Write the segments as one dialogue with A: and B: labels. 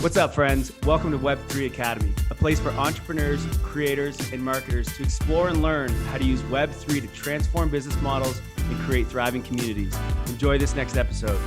A: What's up, friends? Welcome to Web3 Academy, a place for entrepreneurs, creators, and marketers to explore and learn how to use Web3 to transform business models and create thriving communities. Enjoy this next episode.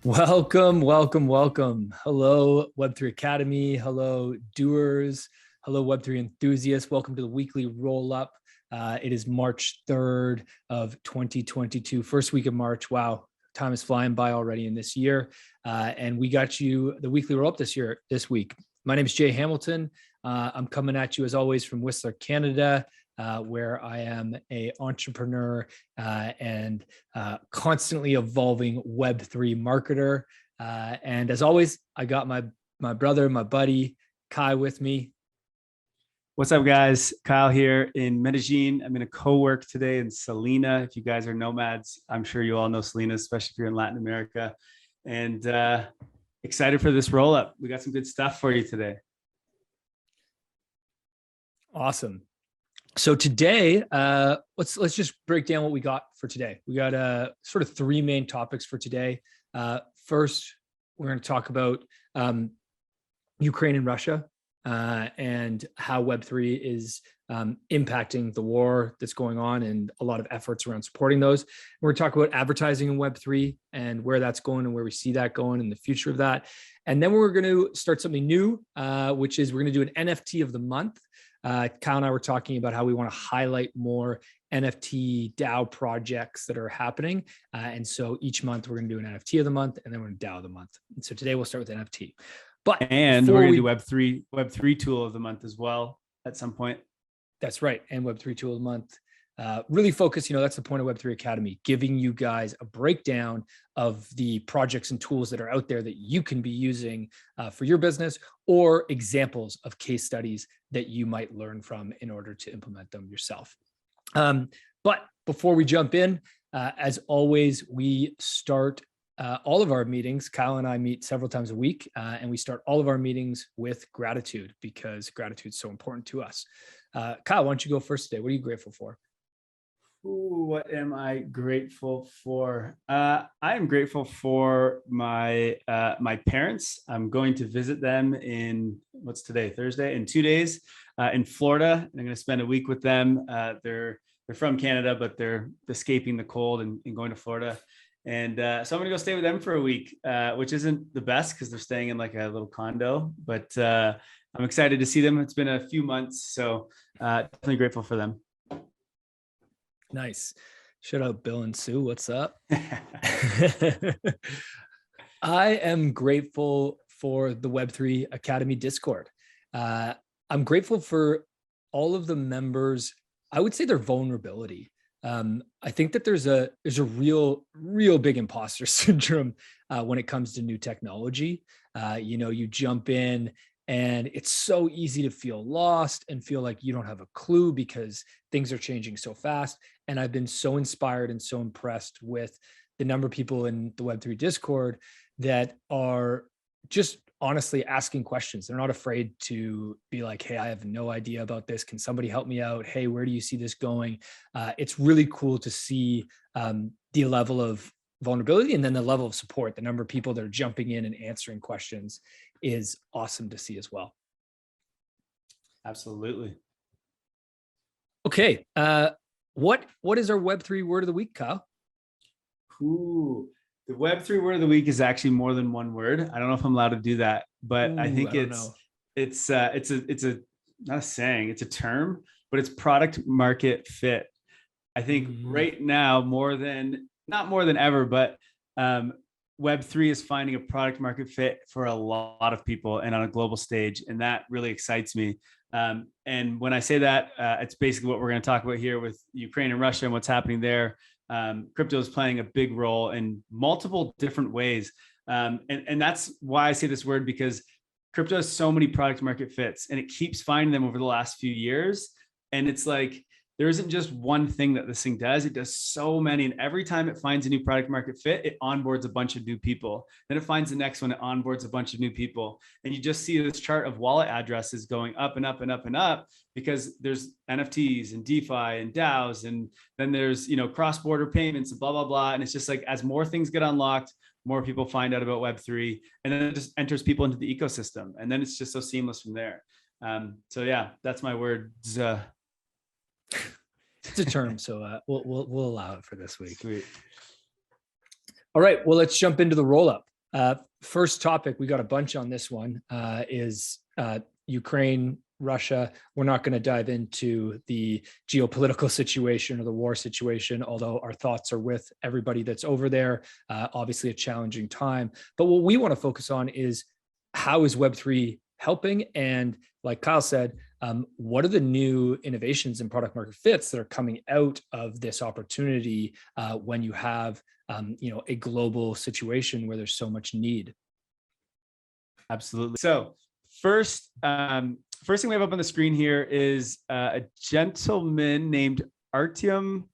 A: Welcome. Hello, Web3 Academy. Hello, doers. Hello, Web3 enthusiasts. Welcome to the weekly Rollup. It is March 3rd of 2022, first week of March. Wow. Time is flying by already in this year. And we got you the weekly roll up this week. My name is Jay Hamilton. I'm coming at you as always from Whistler, Canada, where I am an entrepreneur and constantly evolving Web3 marketer. And as always, I got my brother, my buddy, Kai with me. What's up, guys? Kyle here in Medellin. I'm going to co-work today in Selena. If you guys are nomads, I'm sure you all know Selena, especially if you're in Latin America. And excited for this roll-up. We got some good stuff for you today. Awesome. So today, let's just break down what we got for today. We got sort of three main topics for today. First, we're going to talk about Ukraine and Russia. And how Web3 is impacting the war that's going on and a lot of efforts around supporting those. We're going to talk about advertising in Web3 and where that's going and where we see that going and the future of that. And then we're going to start something new, which is we're going to do an NFT of the month. Kyle and I were talking about how we want to highlight more NFT DAO projects that are happening. And so each month we're going to do an NFT of the month and then we're going to DAO of the month. And so today we'll start with NFT. And we're going to do Web3 tool of the month as well at some point. That's right. And Web3 tool of the month. Really focus, that's the point of Web3 Academy, giving you guys a breakdown of the projects and tools that are out there that you can be using for your business or examples of case studies that you might learn from in order to implement them yourself. But before we jump in, as always, we start all of our meetings. Kyle and I meet several times a week, and we start all of our meetings with gratitude because gratitude is so important to us. Kyle, why don't you go first today? What are you grateful for? Ooh, what am I grateful for? I am grateful for my parents. I'm going to visit them in, what's today, Thursday, in 2 days in Florida. I'm going to spend a week with them. They're from Canada, but they're escaping the cold and going to Florida. And so I'm going to go stay with them for a week, which isn't the best because they're staying in like a little condo, but I'm excited to see them. It's been a few months, so definitely grateful for them. Nice. Shout out Bill and Sue. What's up? I am grateful for the Web3 Academy Discord. I'm grateful for all of the members. I would say their vulnerability. I think that there's a real big imposter syndrome when it comes to new technology. You jump in and it's so easy to feel lost and feel like you don't have a clue because things are changing so fast. And I've been so inspired and so impressed with the number of people in the Web3 Discord that are just honestly asking questions. They're not afraid to be like, hey, I have no idea about this. Can somebody help me out? Hey, where do you see this going? It's really cool to see the level of vulnerability and then the level of support. The number of people that are jumping in and answering questions is awesome to see as well. Absolutely. Okay. What is our Web3 word of the week, Kyle? Ooh. The Web3 word of the week is actually more than one word. I don't know if I'm allowed to do that, but I think it's not a saying, it's a term, but it's product market fit. I think right now, not more than ever, but Web3 is finding a product market fit for a lot of people and on a global stage. And that really excites me. And when I say that, it's basically what we're going to talk about here with Ukraine and Russia and what's happening there. Crypto is playing a big role in multiple different ways. And that's why I say this word, because crypto has so many product market fits and it keeps finding them over the last few years. And it's like, there isn't just one thing that this thing does. It does so many. And every time it finds a new product market fit, it onboards a bunch of new people. Then it finds the next one, it onboards a bunch of new people. And you just see this chart of wallet addresses going up and up and up and up because there's NFTs and DeFi and DAOs. And then there's, cross-border payments and blah, blah, blah. And it's just like, as more things get unlocked,
B: more people find out about Web3, and then it just enters people into the ecosystem, and then it's just so seamless from there. So yeah, that's my words.
A: It's a term, so we'll allow it for this week.
B: Sweet.
A: All right, well, let's jump into the roll-up. First topic, we got a bunch on this one, is Ukraine, Russia. We're not going to dive into the geopolitical situation or the war situation, although our thoughts are with everybody that's over there. Obviously a challenging time. But what we want to focus on is how is Web3 helping? And like Kyle said, what are the new innovations and product market fits that are coming out of this opportunity when you have a global situation where there's so much need?
B: Absolutely. So first thing we have up on the screen here is a gentleman named Artyom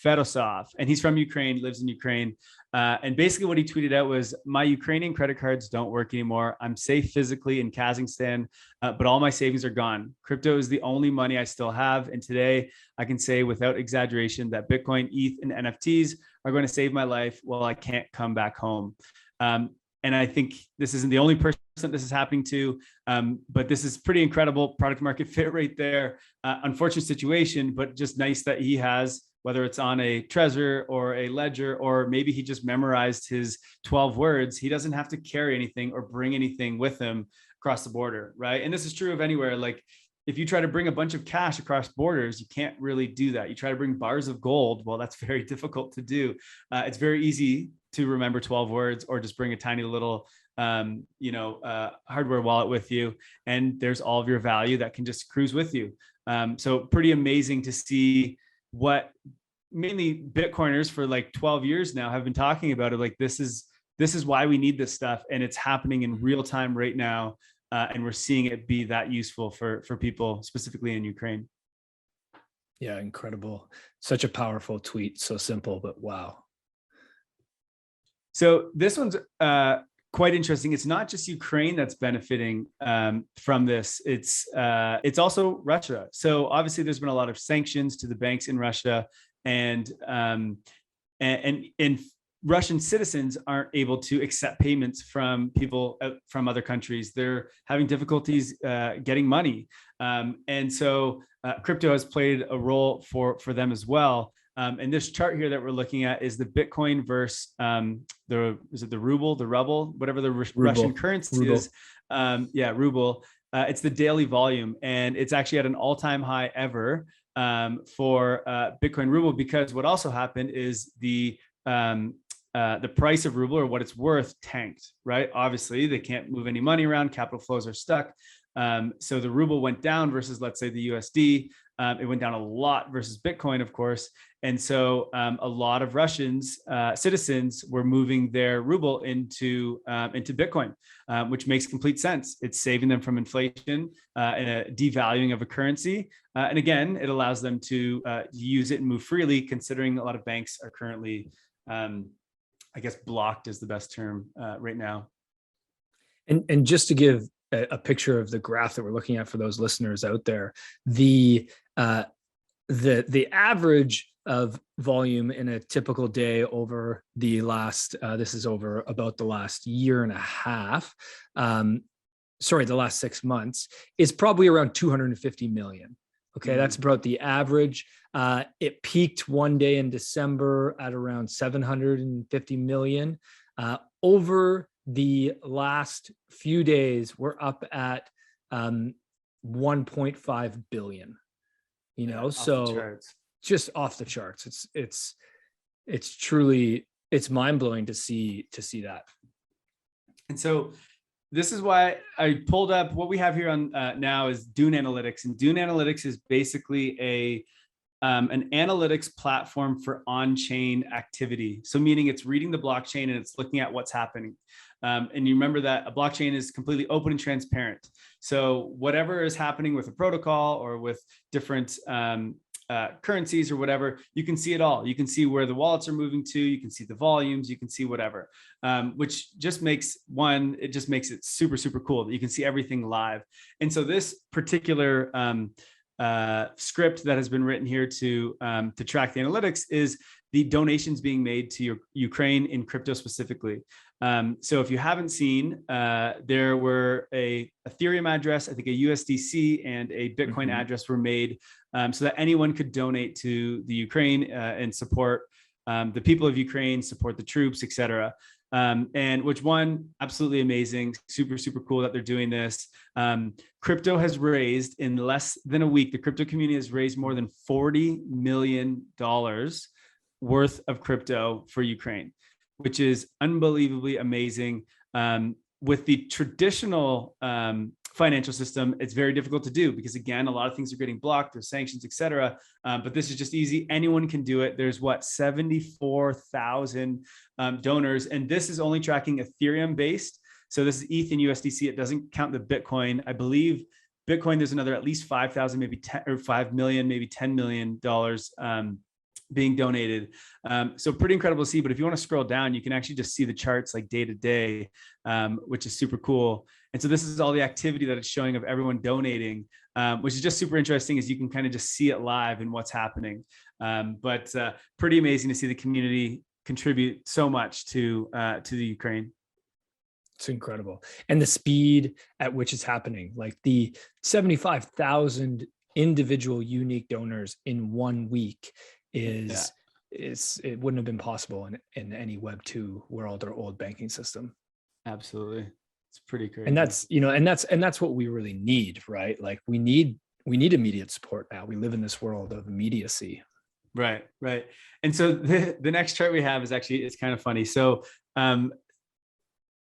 B: Fedosov, and he's from Ukraine, lives in Ukraine. And basically what he tweeted out was, my Ukrainian credit cards don't work anymore. I'm safe physically in Kazakhstan, but all my savings are gone. Crypto is the only money I still have. And today I can say without exaggeration that Bitcoin, ETH, and NFTs are going to save my life while I can't come back home. And I think this isn't the only person this is happening to, but this is pretty incredible product market fit right there. Unfortunate situation, but just nice that he has, whether it's on a Trezor or a Ledger, or maybe he just memorized his 12 words, he doesn't have to carry anything or bring anything with him across the border, right? And this is true of anywhere. Like if you try to bring a bunch of cash across borders, you can't really do that. You try to bring bars of gold, well, that's very difficult to do. It's very easy to remember 12 words or just bring a tiny little hardware wallet with you, and there's all of your value that can just cruise with you. So pretty amazing to see what mainly Bitcoiners for like 12 years now have been talking about it. Like this is why we need this stuff, and it's happening in real time right now, and we're seeing it be that useful for people specifically in Ukraine.
A: Yeah, incredible. Such a powerful tweet. So simple, but wow.
B: So this one's quite interesting. It's not just Ukraine that's benefiting from this. It's also Russia. So obviously, there's been a lot of sanctions to the banks in Russia, and Russian citizens aren't able to accept payments from people from other countries. They're having difficulties getting money, and so crypto has played a role for them as well. And this chart here that we're looking at is the Bitcoin versus is it the Ruble, the Ruble, whatever the Russian currency is. Ruble. It's the daily volume, and it's actually at an all-time high ever for Bitcoin Ruble, because what also happened is the price of Ruble, or what it's worth, tanked, right? Obviously, they can't move any money around. Capital flows are stuck. So the Ruble went down versus, let's say, the USD. It went down a lot versus Bitcoin, of course. And so a lot of Russians, citizens, were moving their ruble into Bitcoin, which makes complete sense. It's saving them from inflation and a devaluing of a currency. And again, it allows them to use it and move freely, considering a lot of banks are currently, I guess, blocked is the best term right now.
A: And just to give a picture of the graph that we're looking at for those listeners out there, the average of volume in a typical day over the last, this is over about the last year and a half, the last 6 months, is probably around 250 million. Okay, that's about the average. It peaked one day in December at around 750 million. Over the last few days, we're up at 1.5 billion. So just off the charts. It's truly, it's mind-blowing to see that. And
B: so this is why I pulled up what we have here on now is Dune Analytics, and Dune Analytics is basically an analytics platform for on-chain activity. So meaning it's reading the blockchain and it's looking at what's happening. And you remember that a blockchain is completely open and transparent. So whatever is happening with a protocol or with different currencies or whatever, you can see it all. You can see where the wallets are moving to, you can see the volumes, you can see whatever, which just makes it super, super cool that you can see everything live. And so this particular script that has been written here to track the analytics is the donations being made to Ukraine in crypto specifically. So if you haven't seen, there were a Ethereum address, I think a USDC and a Bitcoin address were made so that anyone could donate to the Ukraine and support the people of Ukraine, support the troops, etc. And which one, absolutely amazing, super, super cool that they're doing this. Crypto has raised in less than a week, the crypto community has raised more than $40 million worth of crypto for Ukraine, which is unbelievably amazing. With the traditional financial system, it's very difficult to do because, again, a lot of things are getting blocked, there's sanctions, etc. But this is just easy. Anyone can do it. There's 74,000 donors, and this is only tracking Ethereum based. So this is ETH and USDC. It doesn't count the Bitcoin. I believe Bitcoin, there's another at least 5,000, maybe 10 or 5 million, maybe $10 million being donated. So pretty incredible to see. But if you want to scroll down, you can actually just see the charts like day to day, which is super cool. And so this is all the activity that it's showing of everyone donating, which is just super interesting as you can kind of just see it live and what's happening. But pretty amazing to see the community contribute so much to the Ukraine.
A: It's incredible. And the speed at which it's happening, like the 75,000 individual unique donors in 1 week it wouldn't have been possible in any Web2 world or old banking system.
B: Absolutely. It's pretty crazy.
A: And that's, and that's what we really need, right? Like we need immediate support now. We live in this world of immediacy.
B: Right. And so the next chart we have is actually, it's kind of funny. So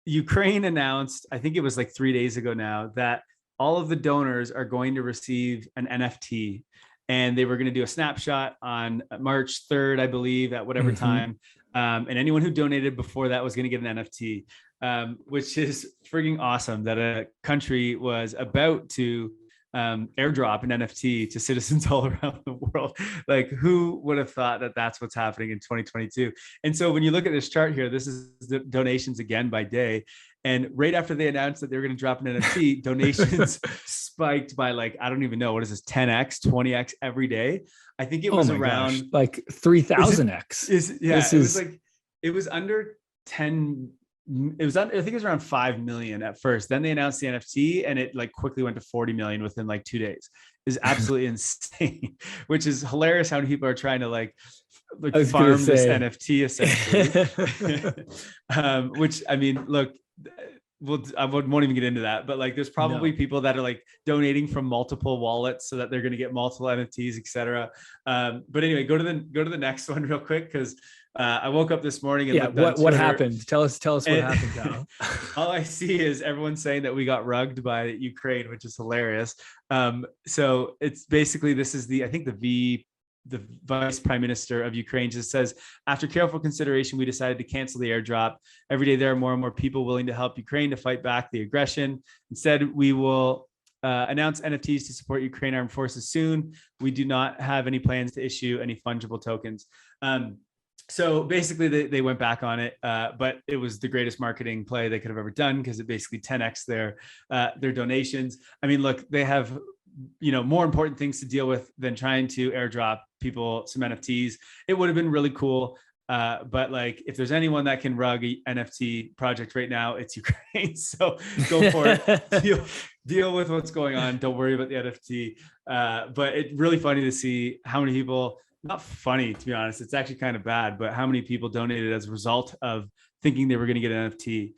B: Ukraine announced, I think it was like 3 days ago now, that all of the donors are going to receive an NFT. And they were going to do a snapshot on March 3rd, I believe, at whatever time. And anyone who donated before that was going to get an NFT, which is freaking awesome that a country was about to airdrop an NFT to citizens all around the world. Like, who would have thought that that's what's happening in 2022? And so when you look at this chart here, this is the donations again by day. And right after they announced that they were going to drop an NFT, donations spiked by like, I don't even know, what is this, 10x, 20x every day? I think it was around
A: like 3,000x.
B: It was under 10. I think it was around 5 million at first. Then they announced the NFT and it like quickly went to 40 million within like 2 days. Is absolutely insane, which is hilarious how many people are trying to like farm this NFT essentially. Which, I mean, look, I won't even get into that, but like there's probably people that are like donating from multiple wallets so that they're going to get multiple NFTs, etc. But anyway, go to the next one real quick, because I woke up this morning and
A: what happened? Tell us what happened now.
B: All I see is everyone saying that we got rugged by Ukraine, which is hilarious. So it's basically, this is I think the vice prime minister of Ukraine just says, after careful consideration, we decided to cancel the airdrop. Every day there are more and more people willing to help Ukraine to fight back the aggression. Instead, we will announce NFTs to support Ukraine armed forces soon. We do not have any plans to issue any fungible tokens. So basically they went back on it, but it was the greatest marketing play they could have ever done, because it basically 10x their donations. I mean, look, they have more important things to deal with than trying to airdrop people some NFTs. It would have been really cool. But like, if there's anyone that can rug an NFT project right now, it's Ukraine. So go for it. Deal with what's going on. Don't worry about the NFT. But it's really funny to see how many people, not funny, to be honest, it's actually kind of bad, but how many people donated as a result of thinking they were going to get an NFT.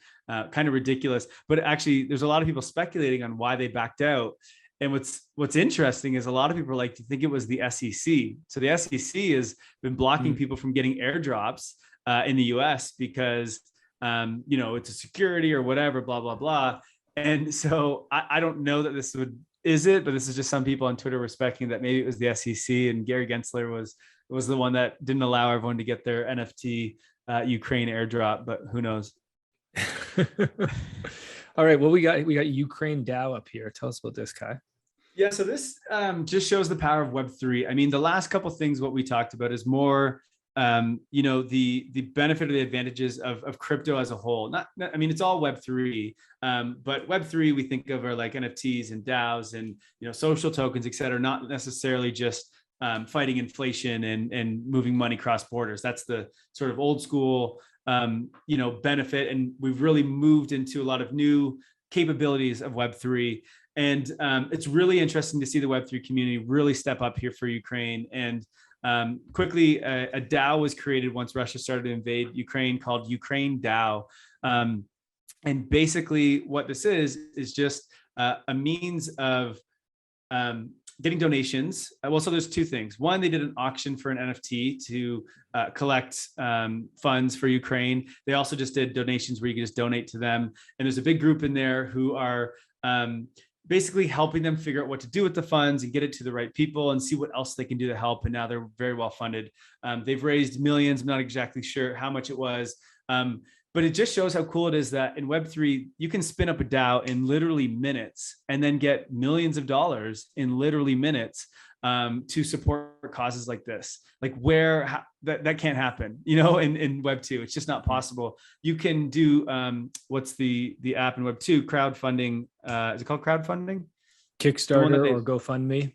B: Kind of ridiculous. But actually, there's a lot of people speculating on why they backed out. And what's interesting is a lot of people like to think it was the SEC. So the SEC has been blocking people from getting airdrops in the US because, it's a security or whatever, blah, blah, blah. And so I don't know that but this is just some people on Twitter were speculating that maybe it was the SEC and Gary Gensler was the one that didn't allow everyone to get their NFT Ukraine airdrop, but who knows?
A: All right. Well, we got Ukraine DAO up here. Tell us about this, Kai.
B: Yeah, so this just shows the power of Web3. I mean, the last couple of things, what we talked about is more, the benefit or the advantages of crypto as a whole. I mean, it's all Web3, but Web3 we think of are like NFTs and DAOs and social tokens, et cetera. Not necessarily just fighting inflation and moving money cross borders. That's the sort of old school, benefit. And we've really moved into a lot of new capabilities of Web3. And it's really interesting to see the Web3 community really step up here for Ukraine. And quickly, a DAO was created once Russia started to invade Ukraine called Ukraine DAO. And basically what this is just a means of getting donations. So there's two things. One, they did an auction for an NFT to collect funds for Ukraine. They also just did donations where you can just donate to them. And there's a big group in there who are basically helping them figure out what to do with the funds and get it to the right people and see what else they can do to help. And now they're very well funded. They've raised millions. I'm not exactly sure how much it was. But it just shows how cool it is that in Web3, you can spin up a DAO in literally minutes and then get millions of dollars in literally minutes to support causes like this. Like that can't happen, in Web2. It's just not possible. You can do, what's the app in Web2? Crowdfunding. Is it called crowdfunding?
A: Kickstarter or GoFundMe?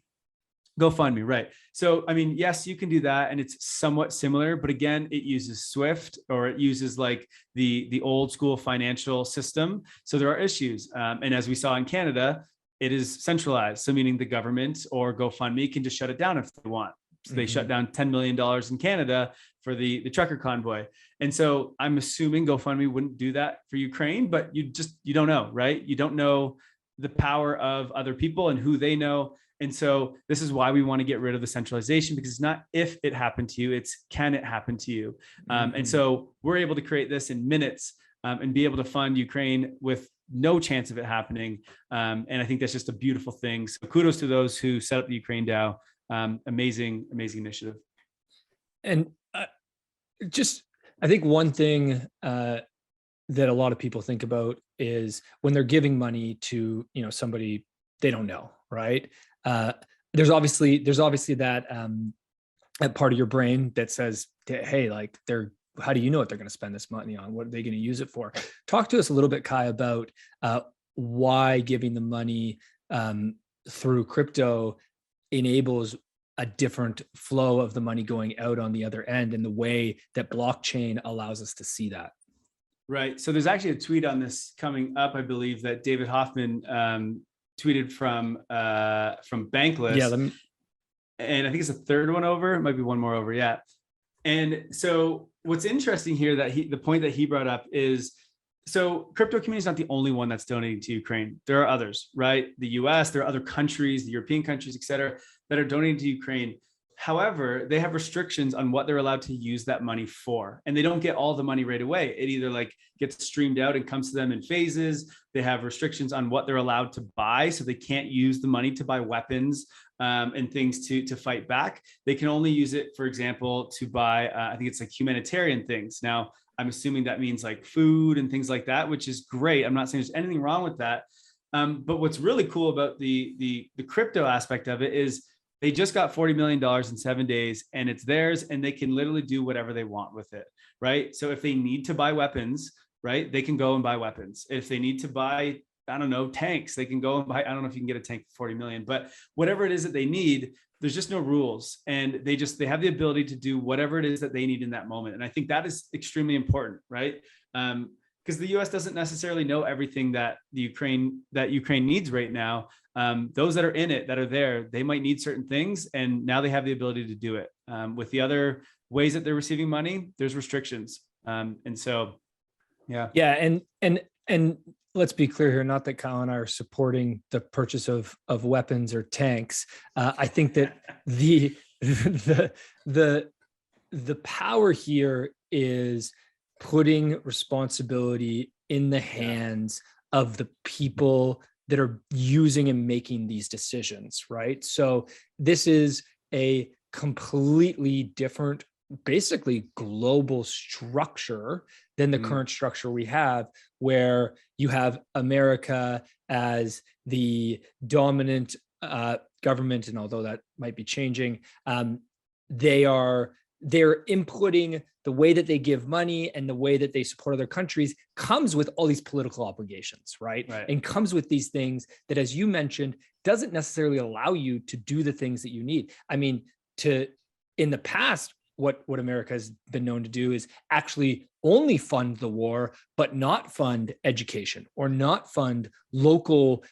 B: GoFundMe, right. So, I mean, yes, you can do that and it's somewhat similar, but again, it uses Swift or it uses like the old school financial system. So there are issues. And as we saw in Canada, it is centralized. So meaning the government or GoFundMe can just shut it down if they want. So they shut down $10 million in Canada for the trucker convoy. And so I'm assuming GoFundMe wouldn't do that for Ukraine, but you don't know, right? You don't know the power of other people and who they know. And so this is why we want to get rid of the centralization, because it's not if it happened to you, it's can it happen to you? And so we're able to create this in minutes and be able to fund Ukraine with no chance of it happening. And I think that's just a beautiful thing. So kudos to those who set up the Ukraine DAO. Amazing initiative.
A: And I think one thing that a lot of people think about is when they're giving money to, somebody they don't know, right? There's obviously that part of your brain that says, hey, like how do you know what they're going to spend this money on? What are they going to use it for? Talk to us a little bit, Kai, about why giving the money through crypto enables a different flow of the money going out on the other end, and the way that blockchain allows us to see that.
B: Right. So there's actually a tweet on this coming up, I believe, that David Hoffman tweeted from Bankless.
A: Yeah.
B: And I think it's the third one over. It might be one more over. Yeah. And so what's interesting here the point that he brought up is, so crypto community is not the only one that's donating to Ukraine. There are others, right? The US, there are other countries, the European countries, et cetera, that are donating to Ukraine. However, they have restrictions on what they're allowed to use that money for. And they don't get all the money right away. It either like gets streamed out and comes to them in phases. They have restrictions on what they're allowed to buy. So they can't use the money to buy weapons and things to fight back. They can only use it, for example, to buy, I think it's like humanitarian things. Now, I'm assuming that means like food and things like that, which is great. I'm not saying there's anything wrong with that. But what's really cool about the crypto aspect of it is they just got $40 million in 7 days and it's theirs, and they can literally do whatever they want with it, right? So if they need to buy weapons, right, they can go and buy weapons. If they need to buy, I don't know, tanks, they can go and buy, I don't know if you can get a tank for 40 million, but whatever it is that they need, there's just no rules. And they have the ability to do whatever it is that they need in that moment. And I think that is extremely important, right? Because the US doesn't necessarily know everything that Ukraine needs right now. Those that are in it, that are there, they might need certain things, and now they have the ability to do it. With the other ways that they're receiving money, there's restrictions. And so, yeah.
A: Yeah. And let's be clear here, not that Kyle and I are supporting the purchase of weapons or tanks. I think that the power here is putting responsibility in the hands of the people that are using and making these decisions, right? So this is a completely different, basically global structure than the current structure we have, where you have America as the dominant government. And although that might be changing, they're inputting the way that they give money, and the way that they support other countries comes with all these political obligations, right? And comes with these things that, as you mentioned, doesn't necessarily allow you to do the things that you need. I mean, to, in the past, what America has been known to do is actually only fund the war, but not fund education or not fund local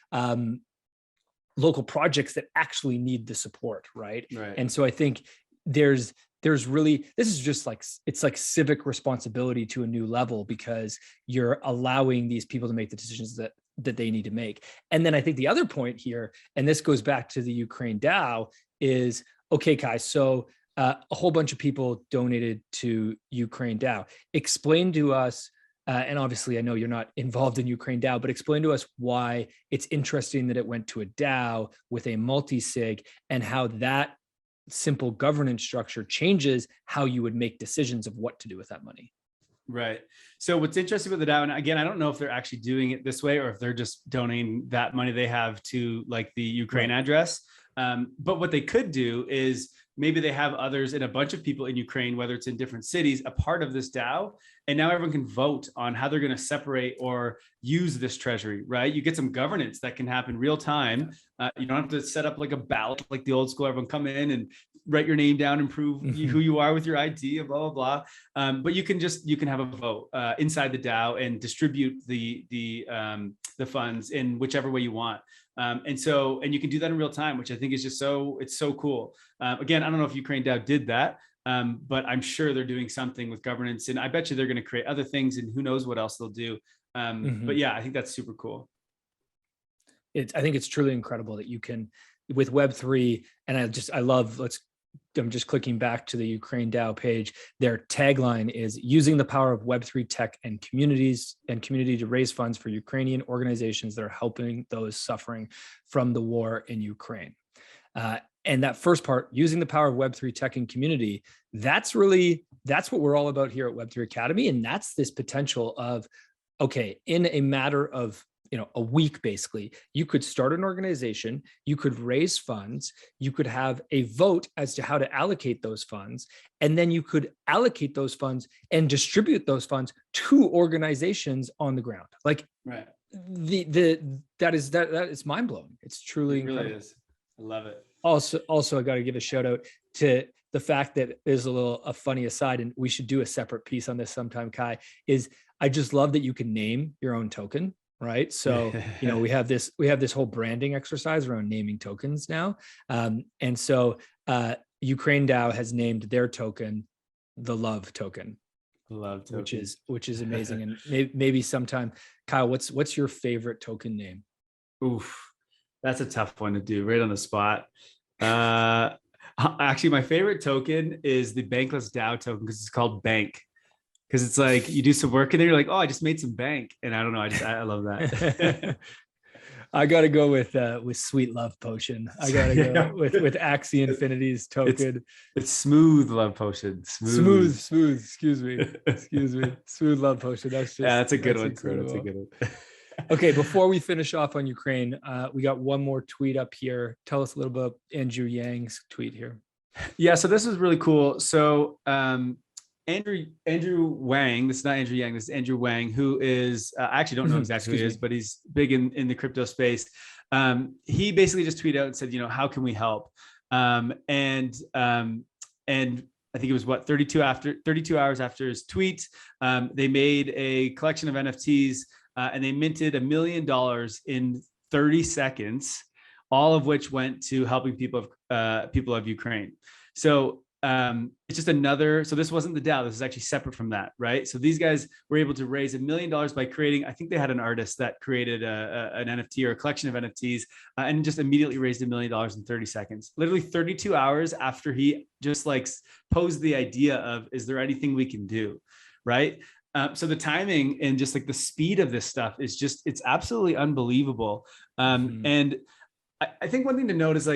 A: projects that actually need the support, right? And so I think there's really, this is just like, it's like civic responsibility to a new level, because you're allowing these people to make the decisions that they need to make. And then I think the other point here, and this goes back to the Ukraine DAO, is, okay, Kai, so a whole bunch of people donated to Ukraine DAO. Explain to us, and obviously I know you're not involved in Ukraine DAO, but explain to us why it's interesting that it went to a DAO with a multi-sig, and how that simple governance structure changes how you would make decisions of what to do with that money.
B: Right. So what's interesting with the DAO, and again, I don't know if they're actually doing it this way or if they're just donating that money they have to like the Ukraine address. But what they could do is maybe they have others and a bunch of people in Ukraine, whether it's in different cities, a part of this DAO. And now everyone can vote on how they're going to separate or use this treasury, right? You get some governance that can happen real time. You don't have to set up like a ballot, like the old school, everyone come in and write your name down and prove who you are with your ID and blah, blah, blah. But you can have a vote inside the DAO and distribute the funds in whichever way you want. And you can do that in real time, which I think is just it's so cool. Again, I don't know if Ukraine DAO did that, but I'm sure they're doing something with governance, and I bet you they're going to create other things, and who knows what else they'll do. But yeah, I think that's super cool.
A: I think it's truly incredible that you can, with Web3, and I love, I'm just clicking back to the Ukraine DAO page. Their tagline is using the power of Web3 tech and community to raise funds for Ukrainian organizations that are helping those suffering from the war in Ukraine. And that first part, using the power of Web3 tech and community, that's what we're all about here at Web3 Academy. And that's this potential of, okay, in a matter of a week, basically, you could start an organization, you could raise funds, you could have a vote as to how to allocate those funds, and then you could allocate those funds and distribute those funds to organizations on the ground. Like, right. That is mind blowing. It's truly incredible. Really is.
B: I love it.
A: Also, I got to give a shout out to the fact that there's a funny aside, and we should do a separate piece on this sometime, Kai, is I just love that you can name your own token. Right. So, we have this whole branding exercise around naming tokens now. And so Ukraine DAO has named their token the Love Token.
B: Love token.
A: Which is amazing. And maybe sometime, Kyle, what's your favorite token name?
B: Oof, that's a tough one to do right on the spot. Actually, my favorite token is the Bankless DAO token, because it's called Bank. Because it's like you do some work and then you're like, oh, I just made some bank. And I don't know. I love that.
A: I got to go with Sweet Love Potion. I got to go with Axie Infinity's token.
B: It's Smooth Love Potion.
A: Smooth. Excuse me. Smooth Love Potion.
B: That's a good one. Incredible. That's a good one.
A: Okay. Before we finish off on Ukraine, we got one more tweet up here. Tell us a little bit about Andrew Yang's tweet here.
B: Yeah. So this was really cool. So, Andrew Wang, this is not Andrew Yang, this is Andrew Wang, who is, I actually don't know exactly who he is, but he's big in the crypto space. He basically just tweeted out and said, how can we help? And I think it was 32 hours after his tweet, they made a collection of NFTs and they minted $1 million in 30 seconds, all of which went to helping people of Ukraine. So it's just so this wasn't the DAO. This is actually separate from that, right? So these guys were able to raise $1 million by creating, I think they had an artist that created an NFT or a collection of NFTs and just immediately raised $1 million in 30 seconds, literally 32 hours after he just posed the idea of, is there anything we can do? Right. So the timing and just the speed of this stuff is it's absolutely unbelievable. And I think one thing to note is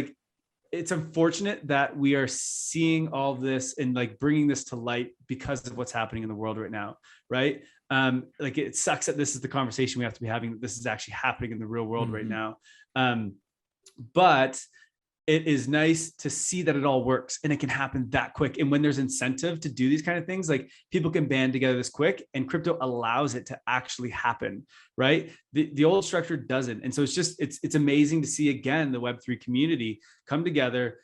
B: it's unfortunate that we are seeing all this and bringing this to light because of what's happening in the world right now. Right. It sucks that this is the conversation we have to be having, that this is actually happening in the real world right now. But it is nice to see that it all works and it can happen that quick. And when there's incentive to do these kind of things, people can band together this quick, and crypto allows it to actually happen, right? The old structure doesn't. And so it's amazing to see, again, the Web3 community come together,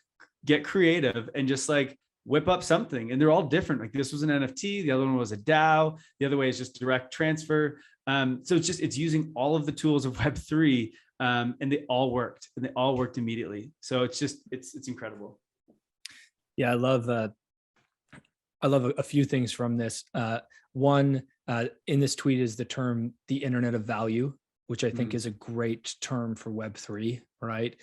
B: get creative and just like whip up something. And they're all different. Like this was an NFT, the other one was a DAO, the other way is just direct transfer. So it's using all of the tools of Web3, and they all worked immediately. So it's incredible.
A: Yeah, I love a few things from this. One, in this tweet is the term the internet of value, which I think is a great term for Web3, right?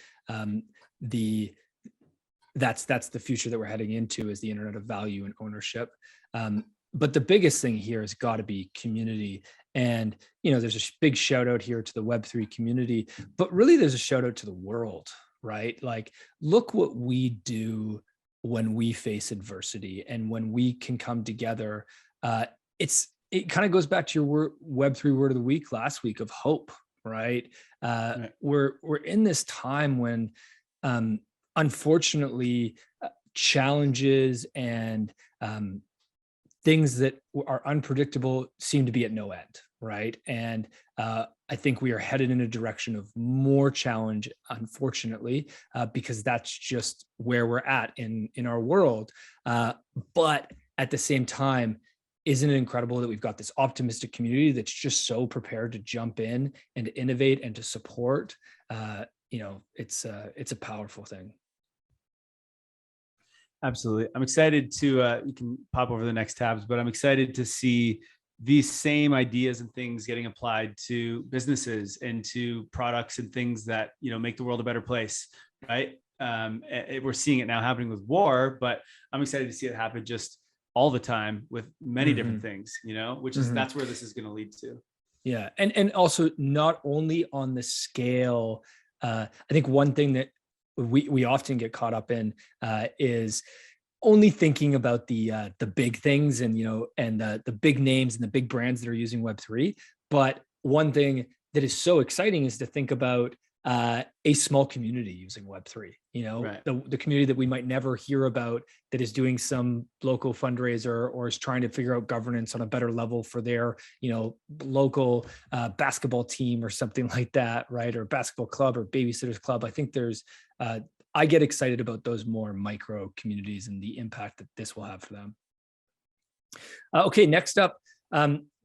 A: That's the future that we're heading into, is the internet of value and ownership. But the biggest thing here has got to be community. And, there's a big shout out here to the Web3 community, but really there's a shout out to the world, right? Like, look what we do when we face adversity and when we can come together. It kind of goes back to your Web3 word of the week last week of hope, right? Right. We're in this time when, unfortunately, challenges and things that are unpredictable seem to be at no end, right? And I think we are headed in a direction of more challenge, unfortunately, because that's just where we're at in our world. But at the same time, isn't it incredible that we've got this optimistic community that's just so prepared to jump in and to innovate and to support? It's a powerful thing.
B: Absolutely. I'm excited to, you can pop over the next tabs, but I'm excited to see these same ideas and things getting applied to businesses and to products and things that, make the world a better place, right? We're seeing it now happening with war, but I'm excited to see it happen just all the time with many different things, which is, that's where this is going to lead to.
A: Yeah. And also not only on the scale, I think one thing that we often get caught up in is only thinking about the big things and the big names and the big brands that are using Web3. But one thing that is so exciting is to think about a small community using Web3. Right. The community that we might never hear about, that is doing some local fundraiser or is trying to figure out governance on a better level for their local basketball team or something like that, right? Or basketball club or babysitters club. I think I get excited about those more micro communities and the impact that this will have for them. Okay, next up,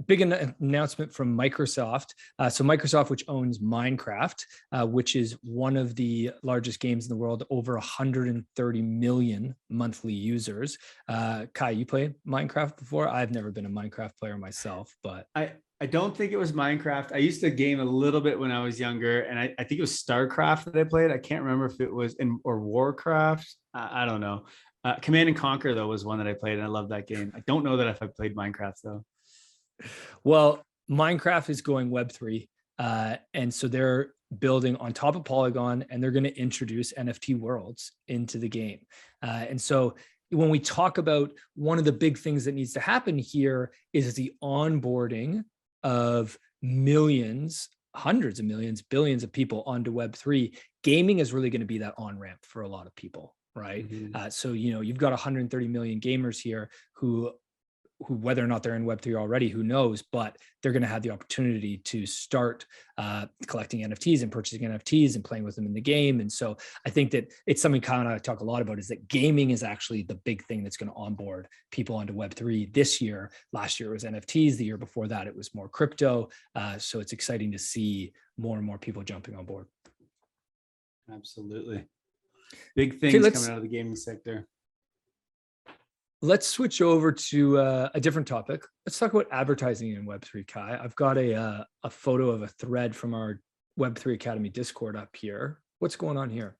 A: big announcement from Microsoft. So Microsoft, which owns Minecraft, which is one of the largest games in the world, over 130 million monthly users. Kai, you played Minecraft before? I've never been a Minecraft player myself, but
B: I don't think it was Minecraft. I used to game a little bit when I was younger, and I think it was StarCraft that I played. I can't remember if it was or Warcraft. I don't know. Command and Conquer, though, was one that I played, and I love that game. I don't know that if I played Minecraft, though.
A: Well, Minecraft is going Web3. And so they're building on top of Polygon, and they're going to introduce NFT worlds into the game. And so when we talk about one of the big things that needs to happen here is the onboarding of millions, hundreds of millions, billions of people onto Web3. Gaming is really going to be that on-ramp for a lot of people, right? So, you've got 130 million gamers here who whether or not they're in Web3 already, who knows, but they're going to have the opportunity to start collecting NFTs and purchasing NFTs and playing with them in the game. And so I think that it's something Kyle and I talk a lot about, is that gaming is actually the big thing that's going to onboard people onto Web3 this year. Last year it was NFTs. The year before that, it was more crypto. So it's exciting to see more and more people jumping on board.
B: Absolutely. Big things coming out of the gaming sector.
A: Let's switch over to a different topic. Let's talk about advertising in Web3, Kai. I've got a photo of a thread from our Web3 Academy Discord up here. What's going on here?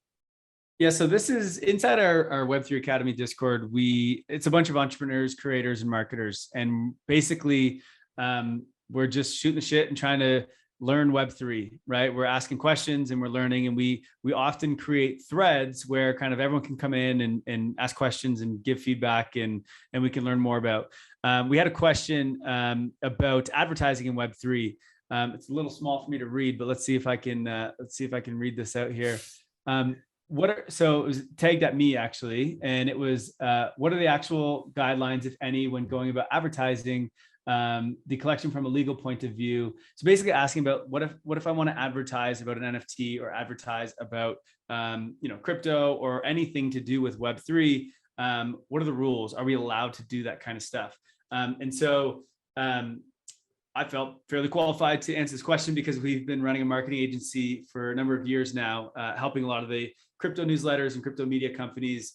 B: Yeah, so this is inside our Web3 Academy Discord. It's a bunch of entrepreneurs, creators, and marketers. And basically, we're just shooting the shit and trying to learn Web3, right? We're asking questions and we're learning, and we often create threads where kind of everyone can come in and ask questions and give feedback, and we can learn more about. We had a question about advertising in Web3. It's a little small for me to read, but let's see if I can read this out here. So it was tagged at me actually, and it was what are the actual guidelines, if any, when going about advertising the collection from a legal point of view. So basically asking about what if I want to advertise about an NFT or advertise about crypto or anything to do with Web3. What are the rules? Are we allowed to do that kind of stuff? And so I felt fairly qualified to answer this question because we've been running a marketing agency for a number of years now, helping a lot of the crypto newsletters and crypto media companies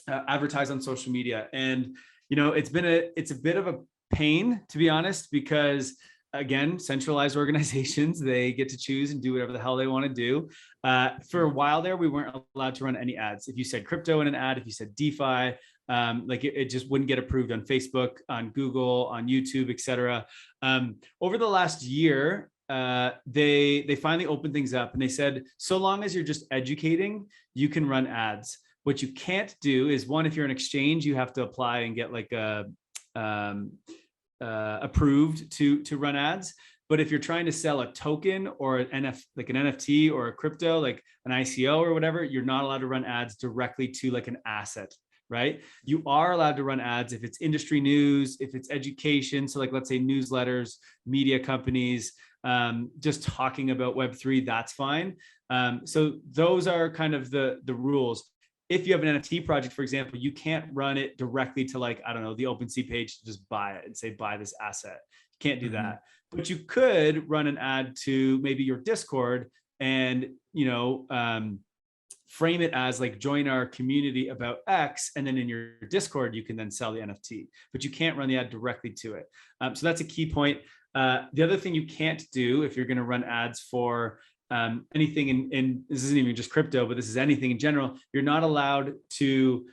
B: advertise on social media. And it's a bit of a pain, to be honest, because again, centralized organizations, they get to choose and do whatever the hell they want to do. For a while there, we weren't allowed to run any ads. If you said crypto in an ad, if you said DeFi, it just wouldn't get approved on Facebook, on Google, on YouTube, etc. Over the last year, they finally opened things up and they said, so long as you're just educating, you can run ads. What you can't do is, one, if you're an exchange, you have to apply and get like approved to run ads. But if you're trying to sell a token or an NFT or a crypto, like an ICO or whatever, you're not allowed to run ads directly to like an asset, right? You are allowed to run ads if it's industry news, if it's education. So like, let's say newsletters, media companies, just talking about Web3, that's fine. So those are kind of the rules. If you have an NFT project, for example, you can't run it directly to like, I don't know, the OpenSea page to just buy it and say, buy this asset. You can't do that. But you could run an ad to maybe your Discord and, frame it as like, join our community about X. And then in your Discord, you can then sell the NFT, but you can't run the ad directly to it. So that's a key point. The other thing you can't do if you're going to run ads for anything in this isn't even just crypto, but this is anything in general, you're not allowed to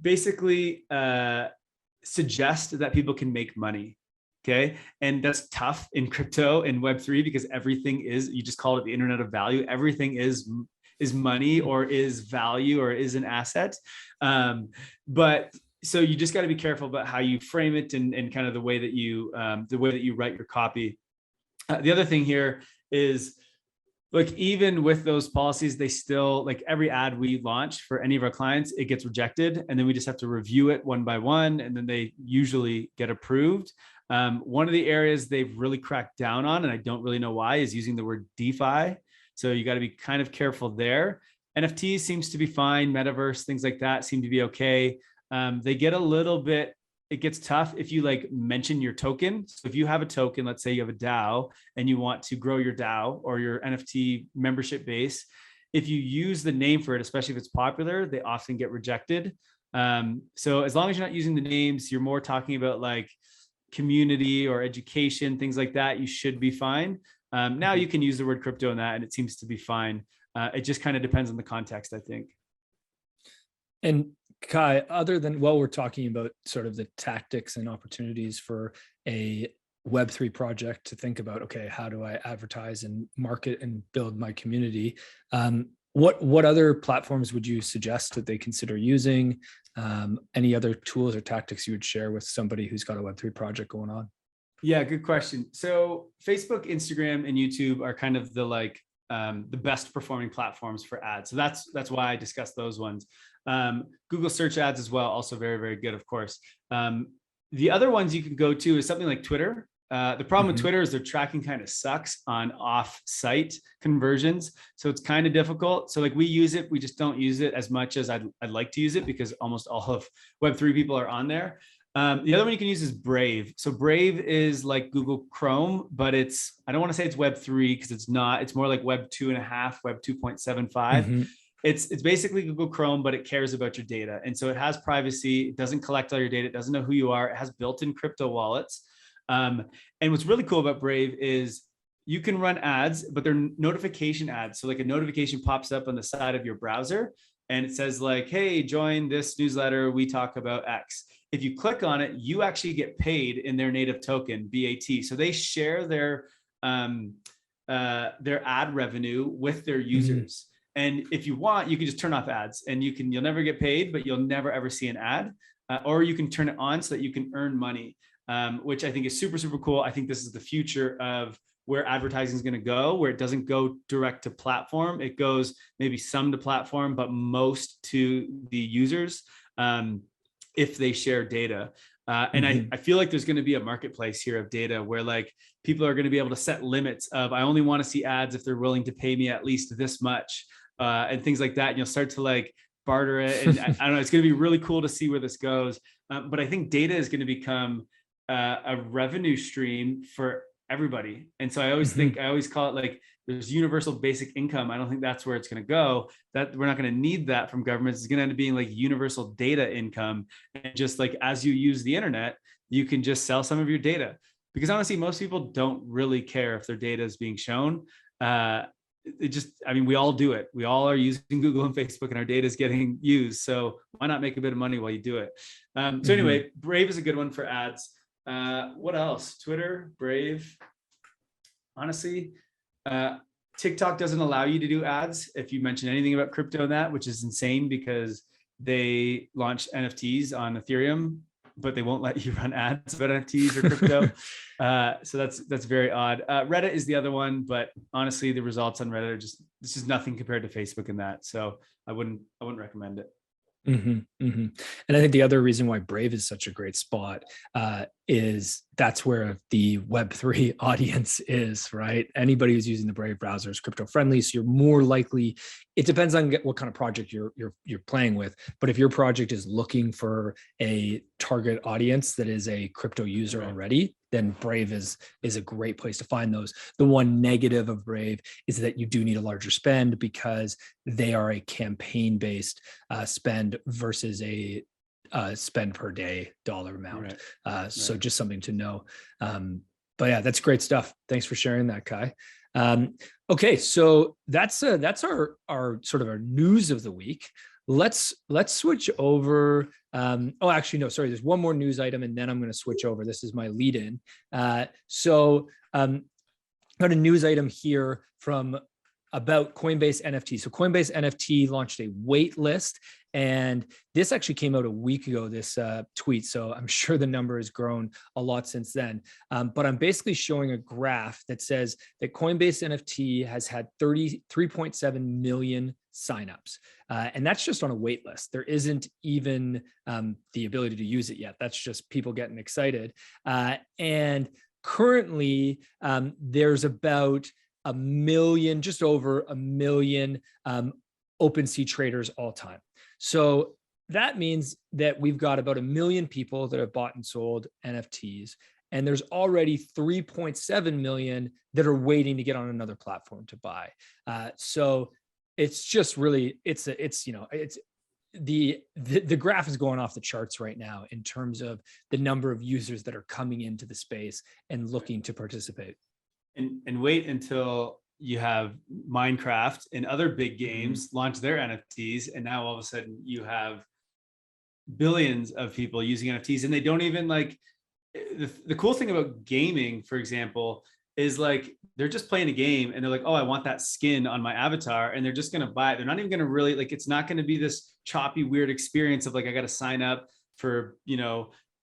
B: basically suggest that people can make money. Okay. And that's tough in crypto and Web3 because everything is, you just call it the internet of value. Everything is money or is value or is an asset. But so you just got to be careful about how you frame it and kind of the way that you write your copy. The other thing here is, like, even with those policies, they still, like, every ad we launch for any of our clients, it gets rejected. And then we just have to review it one by one. And then they usually get approved. One of the areas they've really cracked down on, and I don't really know why, is using the word DeFi. So you got to be kind of careful there. NFTs seems to be fine. Metaverse, things like that seem to be okay. They get a little bit, it gets tough if you like mention your token. So if you have a token, let's say you have a DAO and you want to grow your DAO or your NFT membership base, if you use the name for it, especially if it's popular, they often get rejected. So as long as you're not using the names, you're more talking about like community or education, things like that, you should be fine. Now you can use the word crypto in that and it seems to be fine. It just kind of depends on the context, I think.
A: And Kai, other than, while we're talking about sort of the tactics and opportunities for a Web3 project to think about, okay, how do I advertise and market and build my community? What other platforms would you suggest that they consider using? Any other tools or tactics you would share with somebody who's got a Web3 project going on?
B: Yeah, good question. So Facebook, Instagram, and YouTube are kind of the like the best performing platforms for ads. So that's why I discussed those ones. Google search ads as well, also very, very good, of course. The other ones you can go to is something like Twitter. The problem with Twitter is their tracking kind of sucks on off-site conversions. So it's kind of difficult. So like we use it, we just don't use it as much as I'd like to use it because almost all of Web3 people are on there. The other one you can use is Brave. So Brave is like Google Chrome, but I don't want to say it's Web3 because it's not, it's more like Web 2.5, Web 2.75. It's basically Google Chrome, but it cares about your data. And so it has privacy. It doesn't collect all your data. It doesn't know who you are. It has built-in crypto wallets. And what's really cool about Brave is you can run ads, but they're notification ads. So like a notification pops up on the side of your browser and it says like, hey, join this newsletter. We talk about X. If you click on it, you actually get paid in their native token, BAT. So they share their ad revenue with their users. And if you want, you can just turn off ads and you'll never get paid, but you'll never ever see an ad. Or you can turn it on so that you can earn money, which I think is super, super cool. I think this is the future of where advertising is going to go, where it doesn't go direct to platform. It goes maybe some to platform, but most to the users if they share data. And I feel like there's going to be a marketplace here of data where like people are going to be able to set limits of, I only want to see ads if they're willing to pay me at least this much, and things like that. And you'll start to like barter it. And I don't know, it's going to be really cool to see where this goes. But I think data is going to become a revenue stream for everybody. And so I always think, I always call it like, there's universal basic income. I don't think that's where it's going to go. That we're not going to need that from governments. It's going to end up being like universal data income. And just like, as you use the internet, you can just sell some of your data, because honestly, most people don't really care if their data is being shown. It just, I mean, we all do it. We all are using Google and Facebook and our data is getting used. So why not make a bit of money while you do it? So anyway, Brave is a good one for ads. What else? Twitter, Brave. Honestly, TikTok doesn't allow you to do ads if you mention anything about crypto in that, which is insane because they launched NFTs on Ethereum, but they won't let you run ads about NFTs or crypto. So that's very odd. Reddit is the other one, but honestly, the results on Reddit are just, this is nothing compared to Facebook in that. So I wouldn't recommend it.
A: And I think the other reason why Brave is such a great spot is that's where the Web3 audience is, right? Anybody who's using the Brave browser is crypto friendly, so you're more likely. It depends on what kind of project you're playing with, but if your project is looking for a target audience that is a crypto user already, then Brave is a great place to find those. The one negative of Brave is that you do need a larger spend because they are a campaign-based spend versus a spend per day dollar amount. So just something to know. But yeah, that's great stuff. Thanks for sharing that, Kai. Okay, so that's our sort of our news of the week. Let's switch over. Oh, actually, no, sorry. There's one more news item, and then I'm going to switch over. This is my lead in. So got a news item here from about Coinbase NFT. So Coinbase NFT launched a wait list, and this actually came out a week ago, this tweet. So I'm sure the number has grown a lot since then. But I'm basically showing a graph that says that Coinbase NFT has had 33.7 million signups. And that's just on a wait list. There isn't even the ability to use it yet. That's just people getting excited. And currently, there's about a million, just over a million OpenSea traders all time. So that means that we've got about 1 million people that have bought and sold NFTs. And there's already 3.7 million that are waiting to get on another platform to buy. So it's just really, the graph is going off the charts right now in terms of the number of users that are coming into the space and looking to participate.
B: And wait until you have Minecraft and other big games launch their NFTs, and now all of a sudden you have billions of people using NFTs, and they don't even like. The cool thing about gaming, for example, is like they're just playing a game and they're like, oh, I want that skin on my avatar, and they're just going to buy it. They're not even going to really like, it's not going to be this choppy, weird experience of like, I got to sign up for, get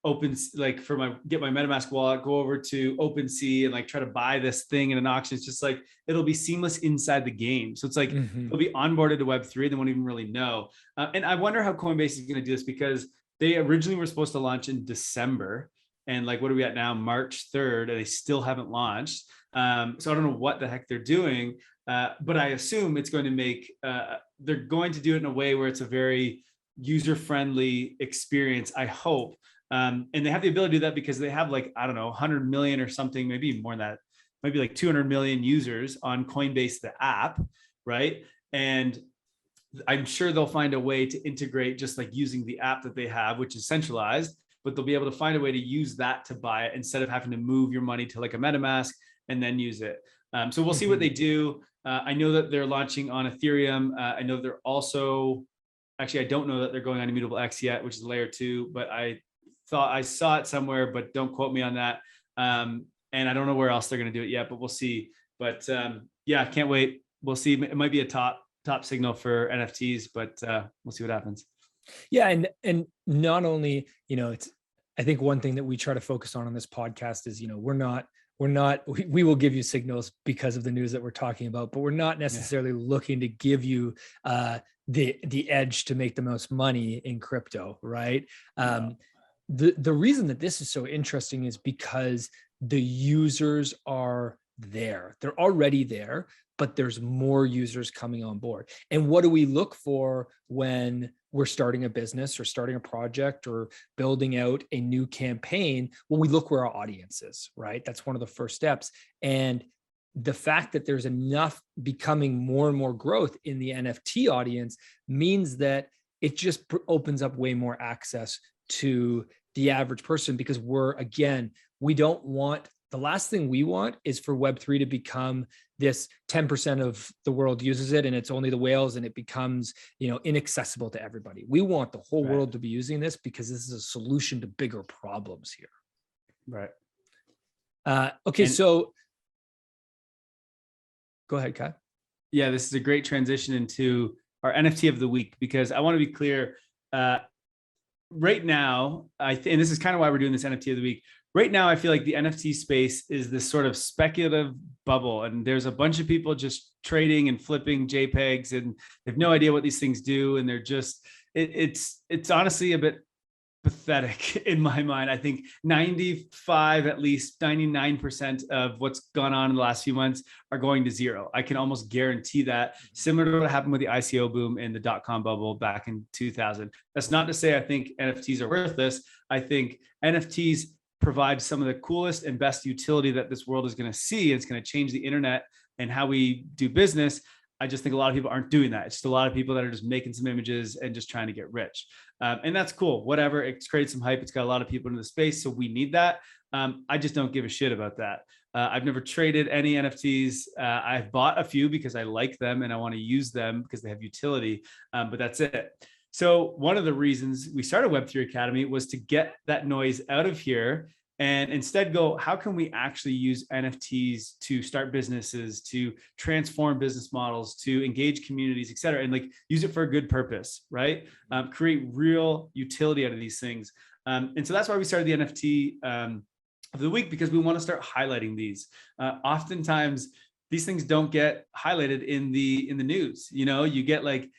B: my MetaMask wallet, go over to OpenSea and like try to buy this thing in an auction. It's just like, it'll be seamless inside the game. So it's like, it'll be onboarded to Web3. They won't even really know. And I wonder how Coinbase is going to do this, because they originally were supposed to launch in December. And like, what are we at now? March 3rd, and they still haven't launched. So I don't know what the heck they're doing, but I assume it's going to make, they're going to do it in a way where it's a very user-friendly experience, I hope. And they have the ability to do that because they have like, I don't know, 100 million or something, maybe more than that, maybe like 200 million users on Coinbase, the app, right? And I'm sure they'll find a way to integrate just like using the app that they have, which is centralized, but they'll be able to find a way to use that to buy it instead of having to move your money to like a MetaMask and then use it. So we'll see what they do. I know that they're launching on Ethereum. I know they're also, actually, I don't know that they're going on Immutable X yet, which is layer 2, but I thought I saw it somewhere, but don't quote me on that. And I don't know where else they're going to do it yet, but we'll see. But yeah, can't wait. We'll see. It might be a top signal for NFTs, but we'll see what happens.
A: Yeah. And not only, I think one thing that we try to focus on this podcast is, we will give you signals because of the news that we're talking about, but we're not necessarily looking to give you the edge to make the most money in crypto, right? the reason that this is so interesting is because the users are there. They're already there, but there's more users coming on board. And what do we look for when we're starting a business or starting a project or building out a new campaign? Well, we look where our audience is, right? That's one of the first steps. And the fact that there's enough becoming more and more growth in the NFT audience means that it just opens up way more access to the average person, because we don't want, the last thing we want is for Web3 to become this 10% of the world uses it and it's only the whales and it becomes, inaccessible to everybody. We want the whole world to be using this because this is a solution to bigger problems here.
B: Right.
A: Okay. So go ahead, Kai.
B: Yeah, this is a great transition into our NFT of the week, because I want to be clear. Right now, and this is kind of why we're doing this NFT of the week. Right now, I feel like the NFT space is this sort of speculative bubble, and there's a bunch of people just trading and flipping JPEGs, and they have no idea what these things do, and they're just it's honestly a bit pathetic in my mind. I think 95, at least 99% of what's gone on in the last few months are going to zero. I can almost guarantee that, similar to what happened with the ICO boom and the dot-com bubble back in 2000. That's not to say I think NFTs are worthless. I think NFTs provide some of the coolest and best utility that this world is going to see. It's going to change the internet and how we do business. I just think a lot of people aren't doing that. It's just a lot of people that are just making some images and just trying to get rich. And that's cool. Whatever. It's created some hype. It's got a lot of people into the space. So we need that. I just don't give a shit about that. I've never traded any NFTs. I've bought a few because I like them and I want to use them because they have utility. But that's it. So one of the reasons we started Web3 Academy was to get that noise out of here and instead go, how can we actually use NFTs to start businesses, to transform business models, to engage communities, et cetera, and like use it for a good purpose, right? Create real utility out of these things. And so that's why we started the NFT of the week, because we want to start highlighting these. Oftentimes, these things don't get highlighted in the news. You get like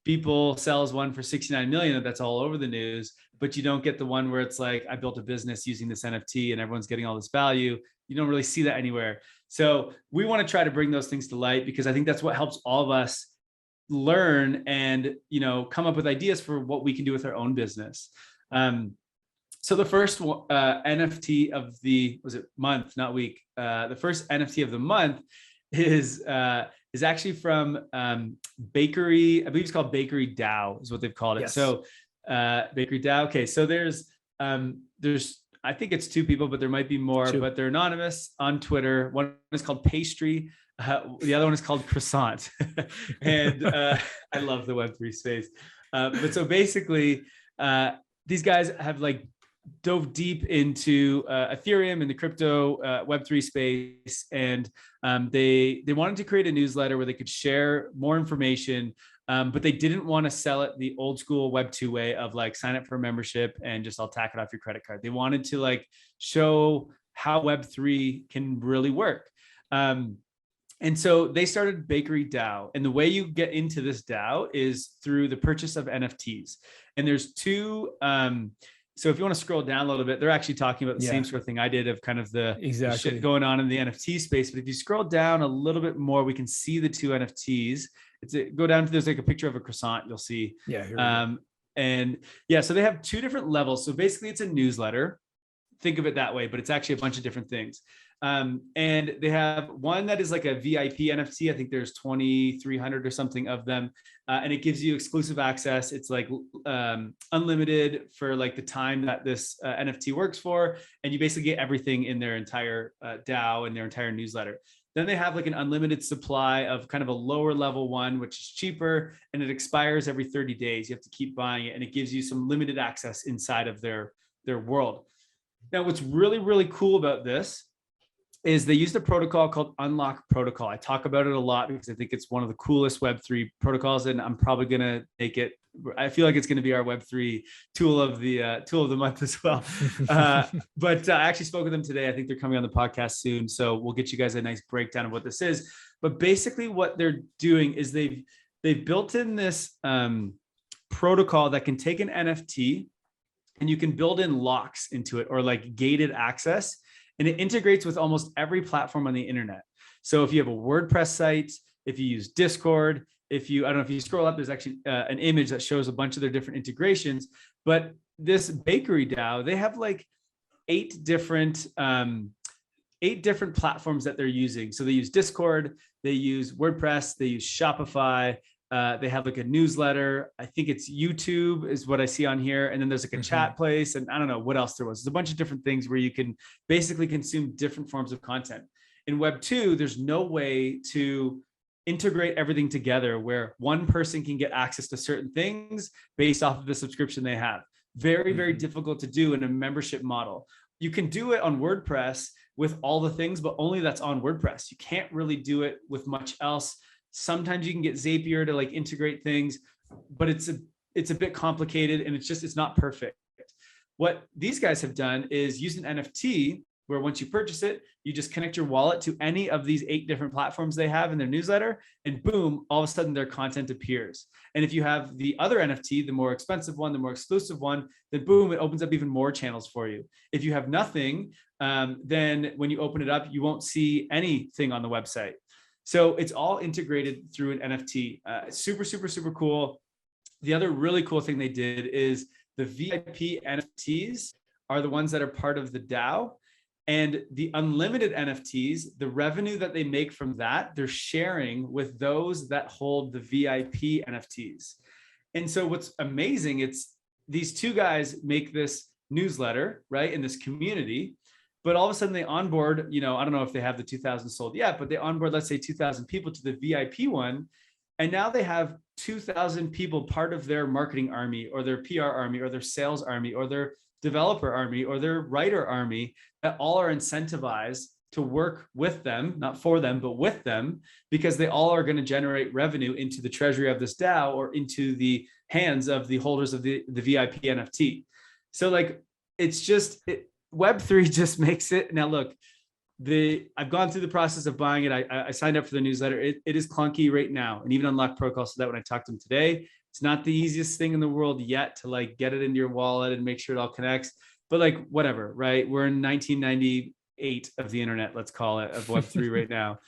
B: people sells one for 69 million, that's all over the news, but you don't get the one where it's like, I built a business using this NFT and everyone's getting all this value. You don't really see that anywhere. So we want to try to bring those things to light, because I think that's what helps all of us learn and, come up with ideas for what we can do with our own business. So the first NFT of the, month, not week. The first NFT of the month is actually from Bakery. I believe it's called Bakery DAO is what they've called it. Yes. So Bakery DAO. Okay. So there's, I think it's two people, but there might be more, but they're anonymous on Twitter. One is called Pastry. The other one is called Croissant. And I love the Web3 space. But so basically these guys have like dove deep into Ethereum and the crypto Web3 space. And they wanted to create a newsletter where they could share more information, but they didn't want to sell it the old school Web2 way of like sign up for a membership and just I'll tack it off your credit card. They wanted to like show how Web3 can really work. And so they started Bakery DAO. And the way you get into this DAO is through the purchase of NFTs. And there's two, so if you want to scroll down a little bit, they're actually talking about the same sort of thing I did of kind of the shit going on in the NFT space. But if you scroll down a little bit more, we can see the two NFTs. Go down to, there's like a picture of a croissant, you'll see. And yeah, so they have two different levels. So basically it's a newsletter. Think of it that way, but it's actually a bunch of different things. And they have one that is like a VIP NFT. I think there's 2,300 or something of them. And it gives you exclusive access. It's like unlimited for like the time that this NFT works for. And you basically get everything in their entire DAO and their entire newsletter. Then they have like an unlimited supply of kind of a lower level one, which is cheaper, and it expires every 30 days. You have to keep buying it, and it gives you some limited access inside of their world. Now, what's really, really cool about this is they used a protocol called Unlock Protocol. I talk about it a lot because I think it's one of the coolest Web3 protocols, and I'm probably going to make it, I feel like it's going to be our Web3 tool of the month as well. But I actually spoke with them today. I think they're coming on the podcast soon. So we'll get you guys a nice breakdown of what this is. But basically what they're doing is they've built in this protocol that can take an NFT and you can build in locks into it or like gated access, and it integrates with almost every platform on the internet. So if you have a WordPress site, if you use Discord, I don't know if you scroll up, there's actually an image that shows a bunch of their different integrations. But this bakery DAO, they have like 8 different platforms that they're using. So they use Discord, they use WordPress, they use Shopify. They have like a newsletter. I think it's YouTube is what I see on here. And then there's like a chat place. And I don't know what else there was. There's a bunch of different things where you can basically consume different forms of content. In Web 2, there's no way to integrate everything together where one person can get access to certain things based off of the subscription they have. Very, very difficult to do in a membership model. You can do it on WordPress with all the things, but only that's on WordPress. You can't really do it with much else. Sometimes you can get Zapier to like integrate things, but it's a bit complicated and it's not perfect. What these guys have done is use an NFT where once you purchase it, you just connect your wallet to any of these 8 different platforms they have in their newsletter, and boom, all of a sudden their content appears. And if you have the other NFT, the more expensive one, the more exclusive one, then boom, it opens up even more channels for you. If you have nothing, then when you open it up, you won't see anything on the website. So it's all integrated through an NFT. Super, super, super cool. The other really cool thing they did is the VIP NFTs are the ones that are part of the DAO. And the unlimited NFTs, the revenue that they make from that, they're sharing with those that hold the VIP NFTs. And so what's amazing, it's these 2 guys make this newsletter, right, in this community. But all of a sudden they onboard, I don't know if they have the 2,000 sold yet, but they onboard, let's say 2,000 people to the VIP one. And now they have 2,000 people part of their marketing army or their PR army or their sales army or their developer army or their writer army that all are incentivized to work with them, not for them, but with them, because they all are going to generate revenue into the treasury of this DAO or into the hands of the holders of the VIP NFT. So like, it's just, Web3 just makes it. Now, look, I've gone through the process of buying it. I signed up for the newsletter. It is clunky right now, and even Unlocked Protocol said that when I talked to them today. It's not the easiest thing in the world yet to like get it into your wallet and make sure it all connects. But like whatever, right? We're in 1998 of the internet, let's call it, of Web3 right now.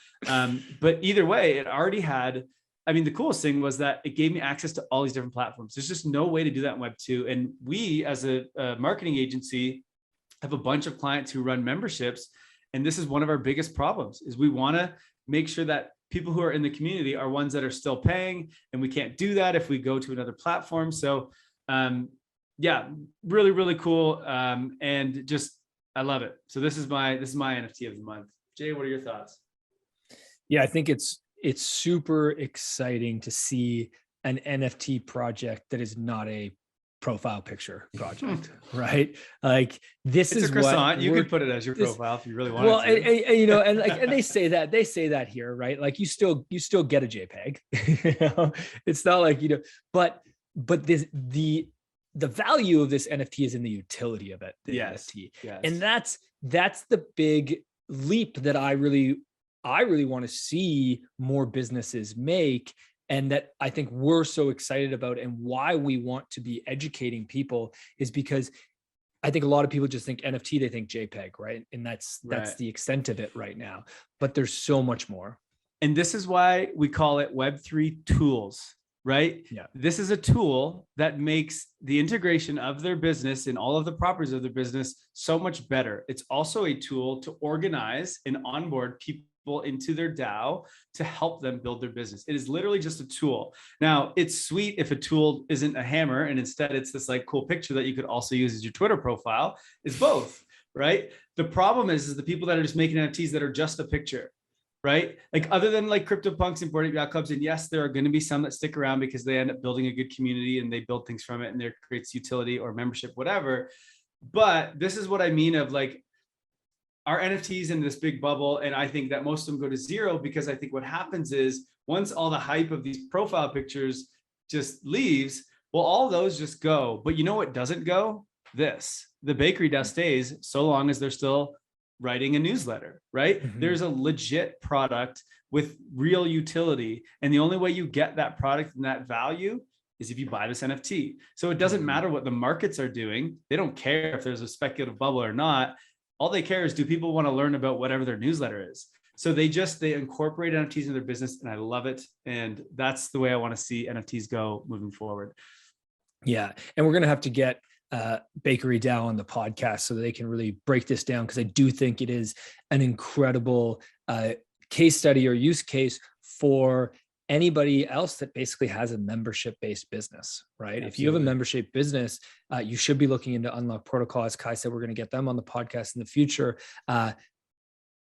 B: But either way, it already had. I mean, the coolest thing was that it gave me access to all these different platforms. There's just no way to do that in Web2, and we as a marketing agency have a bunch of clients who run memberships. And this is one of our biggest problems is we want to make sure that people who are in the community are ones that are still paying. And we can't do that if we go to another platform. So yeah, really, really cool. And just, I love it. So this is my NFT of the month. Jay, what are your thoughts?
A: Yeah, I think it's super exciting to see an NFT project that is not a profile picture project, right? Like this is
B: a croissant.
A: what
B: you could put it as your profile if you really want.
A: Well, and they say that here, right? Like you still get a JPEG. It's not like but the value of this NFT is in the utility of it. NFT,
B: yes.
A: And that's the big leap that I really want to see more businesses make. And that I think we're so excited about, and why we want to be educating people is because I think a lot of people just think NFT, they think JPEG, right? And that's the extent of it right now. But there's so much more.
B: And this is why we call it Web3 tools, right?
A: Yeah.
B: This is a tool that makes the integration of their business and all of the properties of their business so much better. It's also a tool to organize and onboard people into their DAO to help them build their business. It is literally just a tool. Now, it's sweet if a tool isn't a hammer and instead it's this like cool picture that you could also use as your Twitter profile. It's both, right? The problem is the people that are just making NFTs that are just a picture, right? Like other than like CryptoPunks and Bored Ape Yacht Clubs, and yes, there are going to be some that stick around because they end up building a good community and they build things from it and there creates utility or membership, whatever. But this is what I mean of like, our NFTs in this big bubble. And I think that most of them go to zero because I think what happens is once all the hype of these profile pictures just leaves, well, all those just go. But you know what doesn't go? The bakery DAO stays so long as they're still writing a newsletter, right? Mm-hmm. There's a legit product with real utility. And the only way you get that product and that value is if you buy this NFT. So it doesn't matter what the markets are doing. They don't care if there's a speculative bubble or not. All they care is, do people want to learn about whatever their newsletter is? So they incorporate NFTs into their business, and I love it. And that's the way I want to see NFTs go moving forward.
A: Yeah. And we're going to have to get Bakery DAO on the podcast so that they can really break this down, because I do think it is an incredible case study or use case for anybody else that basically has a membership-based business, right? Absolutely. If you have a membership business, you should be looking into Unlock Protocol. As Kai said, we're going to get them on the podcast in the future.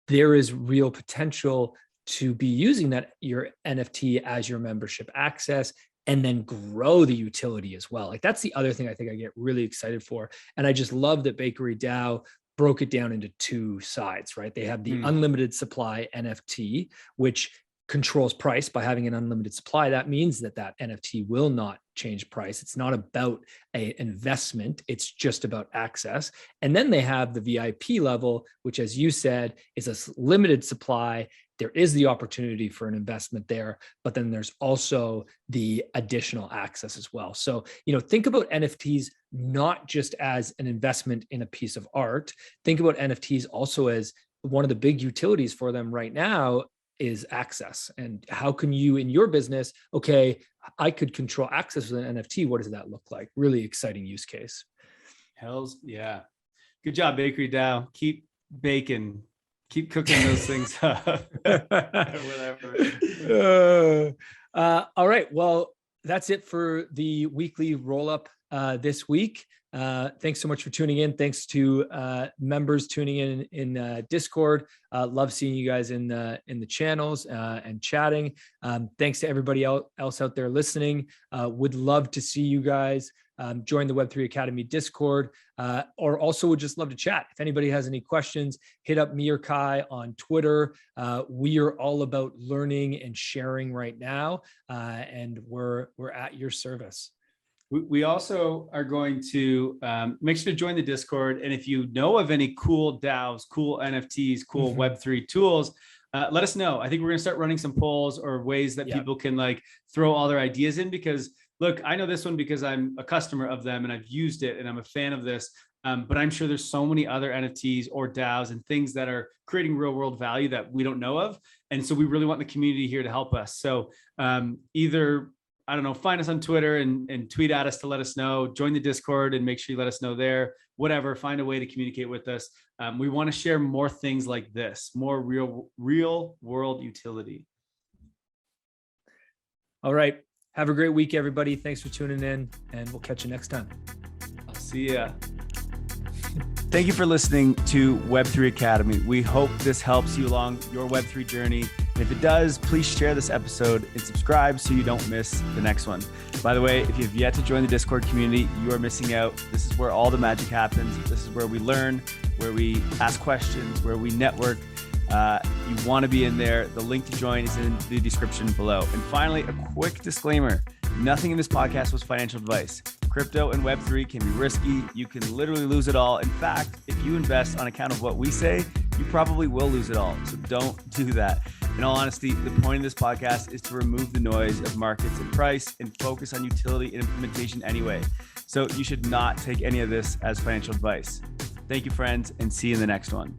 A: There is real potential to be using your NFT as your membership access, and then grow the utility as well. Like, that's the other thing I think I get really excited for. And I just love that Bakery DAO broke it down into two sides, right? They have the unlimited supply NFT, which controls price by having an unlimited supply. That means that NFT will not change price. It's not about an investment. It's just about access. And then they have the VIP level, which, as you said, is a limited supply. There is the opportunity for an investment there, but then there's also the additional access as well. So, think about NFTs not just as an investment in a piece of art. Think about NFTs also as one of the big utilities for them right now is access. And how can you, in your business, okay, I could control access with an NFT. What does that look like? Really exciting use case.
B: Hells yeah. Good job, Bakery DAO. Keep baking. Keep cooking those things up.
A: Whatever. All right. Well, that's it for the weekly roll-up this week. Thanks so much for tuning in. Thanks to members tuning in Discord. Love seeing you guys in the channels and chatting. Thanks to everybody else out there listening. Would love to see you guys join the Web3 Academy Discord, or also would just love to chat. If anybody has any questions, hit up me or Kai on Twitter. We are all about learning and sharing right now, and we're at your service.
B: We also are going to make sure to join the Discord. And if you know of any cool DAOs, cool NFTs, cool Web3 tools, let us know. I think we're going to start running some polls or ways that people can throw all their ideas in, because look, I know this one because I'm a customer of them and I've used it and I'm a fan of this. But I'm sure there's so many other NFTs or DAOs and things that are creating real world value that we don't know of. And so we really want the community here to help us. So either, I don't know, find us on Twitter and tweet at us to let us know, join the Discord and make sure you let us know there, whatever, find a way to communicate with us. We want to share more things like this, more real world utility.
A: All right. Have a great week, everybody. Thanks for tuning in, and we'll catch you next time.
B: I'll see ya. Thank you for listening to Web3 Academy. We hope this helps you along your Web3 journey. And if it does, please share this episode and subscribe so you don't miss the next one. By the way, if you've yet to join the Discord community, you are missing out. This is where all the magic happens. This is where we learn, where we ask questions, where we network. You want to be in there. The link to join is in the description below. And finally, a quick disclaimer. Nothing in this podcast was financial advice. Crypto and Web3 can be risky. You can literally lose it all. In fact, if you invest on account of what we say, you probably will lose it all. So don't do that. In all honesty, the point of this podcast is to remove the noise of markets and price and focus on utility and implementation anyway. So you should not take any of this as financial advice. Thank you, friends, and see you in the next one.